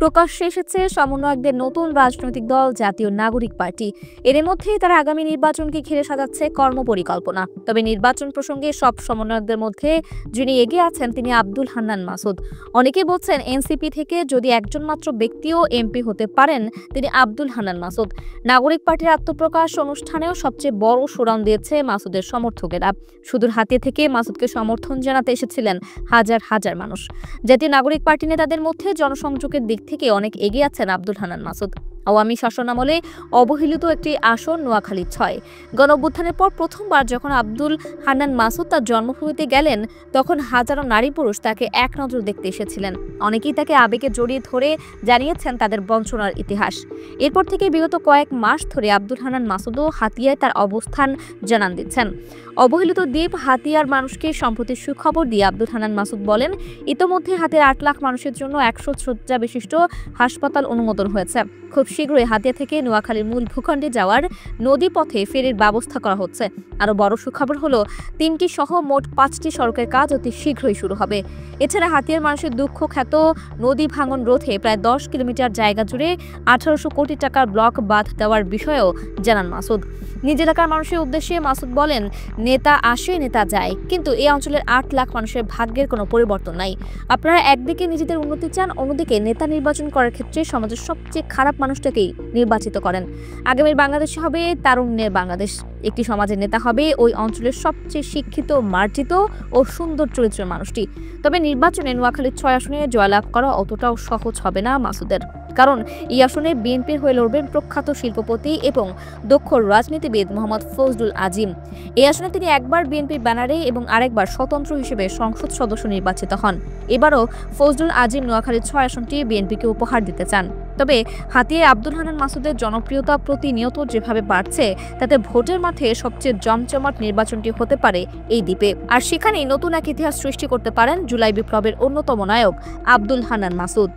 প্রকাশ্যে এসেছে সমন্বয়কদের নতুন রাজনৈতিক দল জাতীয় নাগরিক পার্টি। এর মধ্যেই তারা আগামী নির্বাচনকে ঘিরে সাজাচ্ছে কর্মপরিকল্পনা। তবে নির্বাচন প্রসঙ্গে সব সমন্বয়কদের মধ্যে যিনি এগিয়ে আছেন তিনি আব্দুল হান্নান মাসুদ। অনেকেই বলছেন এনসিপি থেকে যদি একজন মাত্র ব্যক্তিও এমপি হতে পারেন তিনি আব্দুল হান্নান মাসুদ। নাগরিক পার্টির আত্মপ্রকাশ অনুষ্ঠানেও সবচেয়ে বড় সুরাম দিয়েছে মাসুদের সমর্থকেরা। সুদূর হাতিয়া থেকে মাসুদকে সমর্থন জানাতে এসেছিলেন হাজার হাজার মানুষ। জাতীয় নাগরিক পার্টি নেতাদের মধ্যে জনসংযোগের দিক থেকে অনেক এগিয়ে আছেন আব্দুল হান্নান মাসুদ। আওয়ামী শাসনামলে অবহেলিত একটি আসন নোয়াখালী ৬। গণঅভ্যুত্থানের পর প্রথমবার যখন আব্দুল হান্নান মাসুদ তার জন্মভূমিতে গেলেন তখন হাজারো নারী পুরুষ তাকে এক নজর দেখতে এসেছিলেন। অনেকেই তাকে আবেগে জড়িয়ে ধরে জানিয়েছেন তাদের বঞ্চনার ইতিহাস। এরপর থেকে বিগত কয়েক মাস ধরে আব্দুল হান্নান মাসুদও হাতিয়ায় তার অবস্থান জানান দিচ্ছেন। অবহেলিত দ্বীপ হাতিয়ার মানুষকে সম্প্রতি সুখবর দিয়ে আব্দুল হান্নান মাসুদ বলেন, ইতোমধ্যে হাতিয়ার ৮ লাখ মানুষের জন্য ১০০ শয্যা বিশিষ্ট হাসপাতাল অনুমোদন হয়েছে। খুব শীঘ্রই হাতিয়া থেকে নোয়াখালীর মূল ভূখণ্ডে যাওয়ার নদী পথে ফেরির ব্যবস্থা করা হচ্ছে। আরও বড় সুখবর হলো ৩টি সহ মোট ৫টি সড়কের কাজ অতি শীঘ্রই শুরু হবে। এছাড়া হাতিয়ার মানুষের দুঃখ খ্যাত নদী ভাঙন রোধে প্রায় ১০ কিলোমিটার জায়গা জুড়ে ১৮০০ কোটি টাকার ব্লক বাঁধ দেওয়ার বিষয়েও জানান মাসুদ। নিজ এলাকার মানুষের উদ্দেশ্যে মাসুদ বলেন, নেতা আসে নেতা যায়, কিন্তু এই অঞ্চলের ৮ লাখ মানুষের ভাগ্যের কোনো পরিবর্তন নাই। আপনারা একদিকে নিজেদের উন্নতি চান, অন্যদিকে নেতা নির্বাচন করার ক্ষেত্রে সমাজের সবচেয়ে খারাপ মানুষটাকেই নির্বাচিত করেন। আগামীর বাংলাদেশ হবে তারুণ্যের বাংলাদেশ। একটি সমাজের নেতা হবে ওই অঞ্চলের সবচেয়ে শিক্ষিত, মার্জিত ও সুন্দর চরিত্রের মানুষটি। তবে নির্বাচনে নোয়াখালীর ৬ আসনে জয়লাভ করা অতটাও সহজ হবে না মাসুদের, কারণ এই আসনে বিএনপির হয়ে লড়বেন প্রখ্যাত শিল্পপতি এবং দক্ষ রাজনীতিবিদ মোহাম্মদ ফজলুল আজিম। এই আসনে তিনি একবার বিএনপির ব্যানারে এবং আরেকবার স্বতন্ত্র হিসেবে সংসদ সদস্য নির্বাচিত হন। এবারও ফজলুল আজিম নোয়াখালীর ৬ আসনটি বিএনপিকে উপহার দিতে চান। তবে হাতিয়ায় আব্দুল হান্নান মাসুদের জনপ্রিয়তা প্রতিনিয়ত যেভাবে বাড়ছে তাতে ভোটের মাঠে সবচেয়ে জমজমাট নির্বাচনটি হতে পারে এই দ্বীপে। আর সেখানেই নতুন এক ইতিহাস সৃষ্টি করতে পারেন জুলাই বিপ্লবের অন্যতম নায়ক আব্দুল হান্নান মাসুদ।